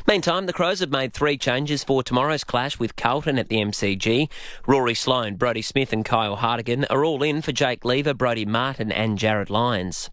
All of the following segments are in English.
Meantime, the Crows have made 3 changes for tomorrow's clash with Carlton at the MCG. Rory Sloane, Brodie Smith and Kyle Hartigan are all in for Jake Lever, Brodie Martin and Jared Lyons.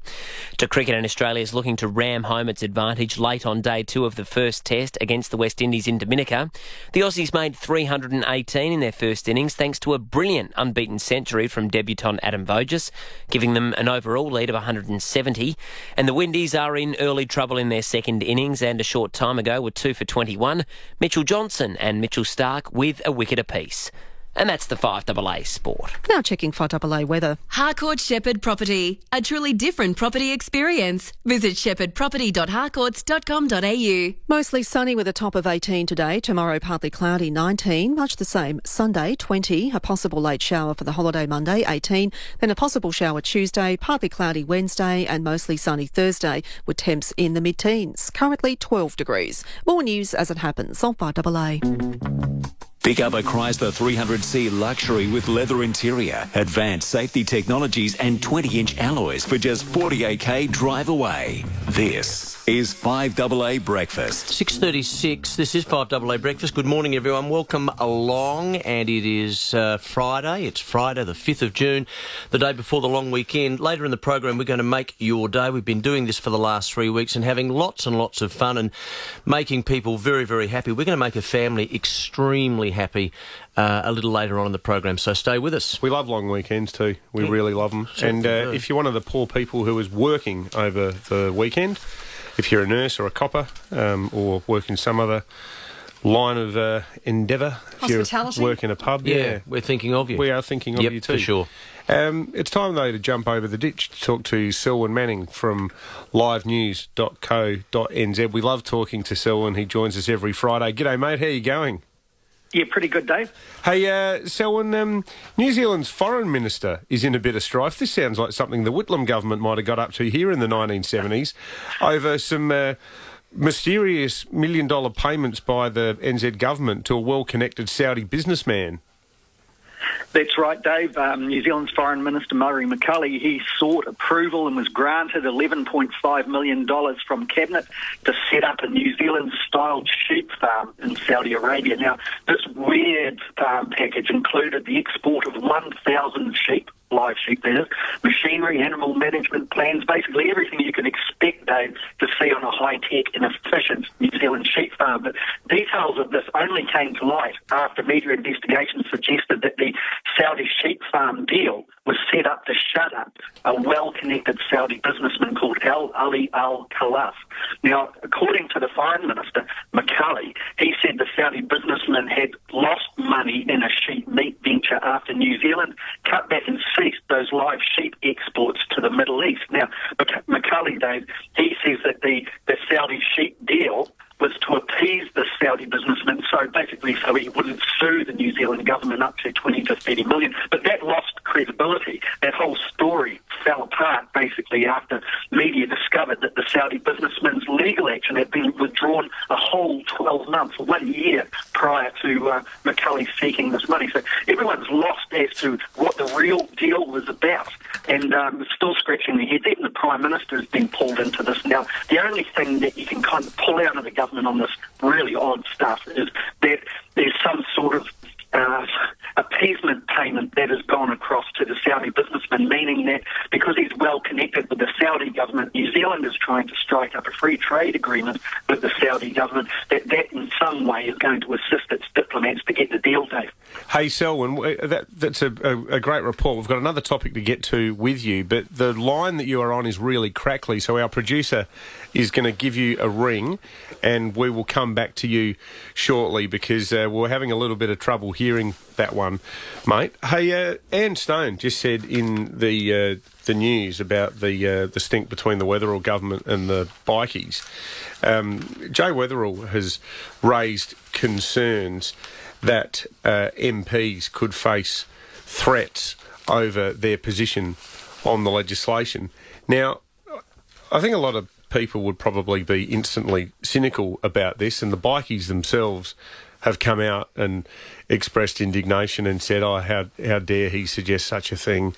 To cricket, and Australia is looking to ram home its advantage late on day 2 of the first test against the West Indies in Dominica. The Aussies made 318 in their first innings thanks to a brilliant unbeaten century from debutant Adam Voges, giving them an overall lead of 170. And the Windies are in early trouble in their second innings, and a short time ago were 2 for 21, Mitchell Johnson and Mitchell Starc with a wicket apiece. And that's the FiveAA Sport. Now checking FiveAA weather. Harcourt Shepherd Property, a truly different property experience. Visit shepherdproperty.harcourts.com.au. Mostly sunny with a top of 18 today. Tomorrow partly cloudy, 19. Much the same. Sunday, 20. A possible late shower for the holiday Monday, 18. Then a possible shower Tuesday, partly cloudy Wednesday and mostly sunny Thursday with temps in the mid-teens. Currently 12 degrees. More news as it happens on FiveAA. Pick up a Chrysler 300C Luxury with leather interior, advanced safety technologies and 20-inch alloys for just $48,000 drive away. This is FiveAA Breakfast. 6:36, this is FiveAA Breakfast. Good morning, everyone. Welcome along, and it is Friday. It's Friday, the 5th of June, the day before the long weekend. Later in the program, we're going to make your day. We've been doing this for the last 3 weeks and having lots and lots of fun and making people very, very happy. We're going to make a family extremely happy a little later on in the program, so stay with us. We love long weekends too. We really love them. And if you're one of the poor people who is working over the weekend, if you're a nurse or a copper or work in some other line of endeavour, if you work in a pub, yeah, we're thinking of you. We are thinking of you too. For sure. It's time, though, to jump over the ditch to talk to Selwyn Manning from livenews.co.nz. We love talking to Selwyn. He joins us every Friday. G'day, mate. How are you going? Yeah, pretty good, Dave. Hey, Selwyn, New Zealand's foreign minister is in a bit of strife. This sounds like something the Whitlam government might have got up to here in the 1970s over some mysterious $1 million payments by the NZ government to a well-connected Saudi businessman. That's right, Dave. New Zealand's Foreign Minister Murray McCully, he sought approval and was granted $11.5 million from Cabinet to set up a New Zealand-style sheep farm in Saudi Arabia. Now, this weird farm package included the export of 1,000 sheep, live sheep that is, machinery, animal management plans, basically everything you can expect, Dave, to see on a high-tech and efficient New Zealand sheep farm. But details of this only came to light after media investigations suggested that the Saudi sheep farm deal was set up to shut up a well-connected Saudi businessman called Ali Al Khalaf. Now, according to the Foreign Minister, McCully, he said the Saudi businessman had lost money in a sheep meat venture after New Zealand cut back and ceased those live sheep exports to the Middle East. Now, McCully, Dave, he says that the Saudi sheep deal was to appease the Saudi businessman, so basically so he wouldn't sue the New Zealand government up to 20 to 30 million. But that lost credibility. That whole story fell apart basically after media discovered that the Saudi businessman's legal action had been withdrawn a whole 12 months, 1 year prior to McCully seeking this money. So everyone's lost as to what the real deal was about, and still scratching their heads. Even the Prime Minister has been pulled into this now. The only thing that you can kind of pull out of the government on this really odd stuff is that there's some sort of appeasement payment that has gone across to the Saudi businessman, meaning that because he's well connected with the Saudi government, New Zealand is trying to strike up a free trade agreement with the Saudi government, that in some way is going to assist its diplomats to get the deal, Dave. Hey, Selwyn, that's a great report. We've got another topic to get to with you, but the line that you are on is really crackly, so our producer is going to give you a ring, and we will come back to you shortly because we're having a little bit of trouble hearing that one, mate. Hey, Anne Stone just said in the news about the stink between the Wetherell government and the bikies. Jay Wetherell has raised concerns that MPs could face threats over their position on the legislation. Now, I think a lot of people would probably be instantly cynical about this, and the bikies themselves have come out and expressed indignation and said, oh, how dare he suggest such a thing.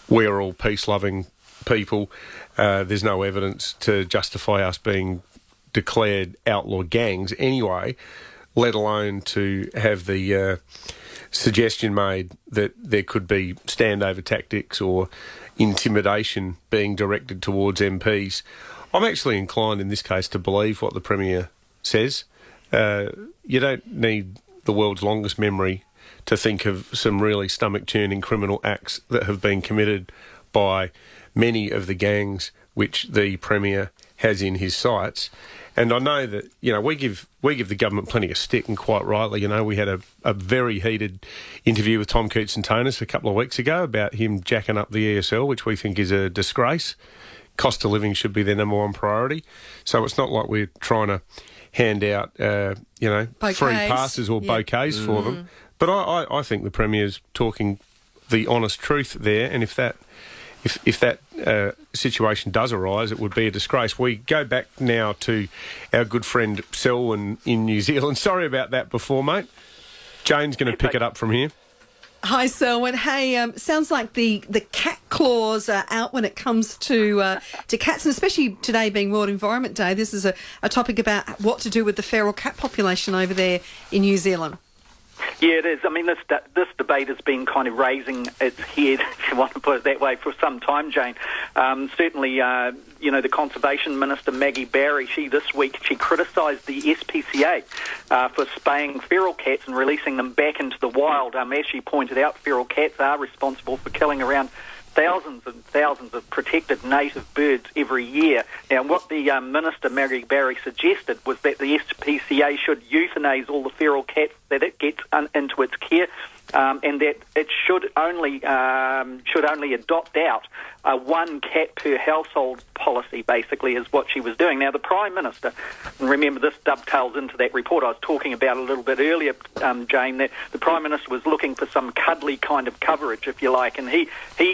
We're all peace-loving people. There's no evidence to justify us being declared outlaw gangs anyway, let alone to have the suggestion made that there could be standover tactics or intimidation being directed towards MPs. I'm actually inclined in this case to believe what the Premier says. You don't need the world's longest memory to think of some really stomach-churning criminal acts that have been committed by many of the gangs which the Premier has in his sights. And I know that, we give the government plenty of stick, and quite rightly. We had a very heated interview with Tom Koutson-Tonis a couple of weeks ago about him jacking up the ESL, which we think is a disgrace. Cost of living should be their number one priority. So it's not like we're trying to hand out, bouquets. Free passes or bouquets for them. But I think the Premier's talking the honest truth there, and if that situation does arise, it would be a disgrace. We go back now to our good friend Selwyn in New Zealand. Sorry about that before, mate. Jane's going to pick it up from here. Hi, Selwyn. Hey, sounds like the cat claws are out when it comes to cats, and especially today being World Environment Day. This is a topic about what to do with the feral cat population over there in New Zealand. Yeah, it is. I mean, this debate has been kind of raising its head, if you want to put it that way, for some time, Jane. Certainly, the Conservation Minister, Maggie Barry, this week criticised the SPCA for spaying feral cats and releasing them back into the wild. As she pointed out, feral cats are responsible for killing around thousands and thousands of protected native birds every year. Now, what the Minister, Maggie Barry, suggested was that the SPCA should euthanise all the feral cats that it gets into its care, and that it should only adopt out a one cat per household policy, basically, is what she was doing. Now, the Prime Minister, and remember this dovetails into that report I was talking about a little bit earlier, Jane, that the Prime Minister was looking for some cuddly kind of coverage, if you like, and he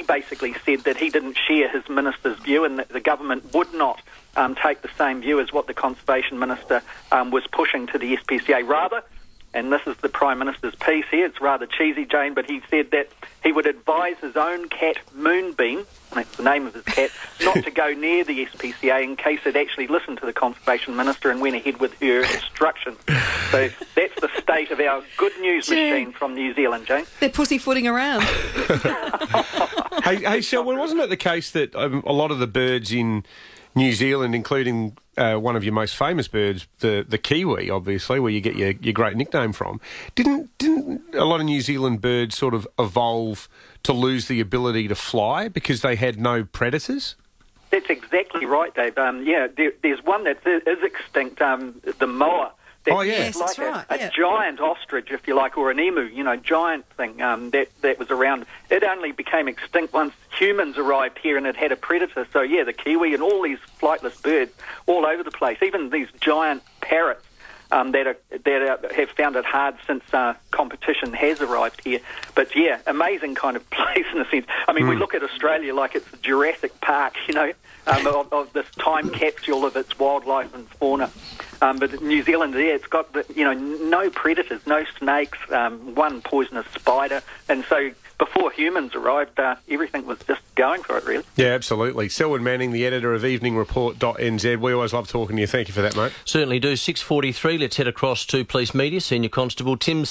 basically said that he didn't share his minister's view and that the government would not take the same view as what the Conservation Minister was pushing to the SPCA. Rather, and this is the Prime Minister's piece here, it's rather cheesy, Jane, but he said that he would advise his own cat, Moonbeam, that's the name of his cat, not to go near the SPCA in case it actually listened to the Conservation Minister and went ahead with her instructions. So that's the state of our good news machine from New Zealand, Jane. They're pussyfooting around. Hey, Selwyn, wasn't it the case that a lot of the birds in New Zealand, including one of your most famous birds, the kiwi, obviously, where you get your great nickname from, didn't a lot of New Zealand birds sort of evolve to lose the ability to fly because they had no predators? That's exactly right, Dave. There's one that is extinct, the moa. Yes, like that's right. A giant ostrich, if you like, or an emu, giant thing that was around. It only became extinct once humans arrived here and it had a predator. So, the kiwi and all these flightless birds all over the place, even these giant parrots that have found it hard since competition has arrived here. But, amazing kind of place in a sense. I mean, we look at Australia like it's a Jurassic Park, of this time capsule of its wildlife and fauna. But New Zealand, it's got no predators, no snakes, one poisonous spider, and so before humans arrived, everything was just going for it, really. Yeah, absolutely. Selwyn Manning, the editor of EveningReport.nz. We always love talking to you. Thank you for that, mate. Certainly do. 6:43. Let's head across to Police Media. Senior Constable Tim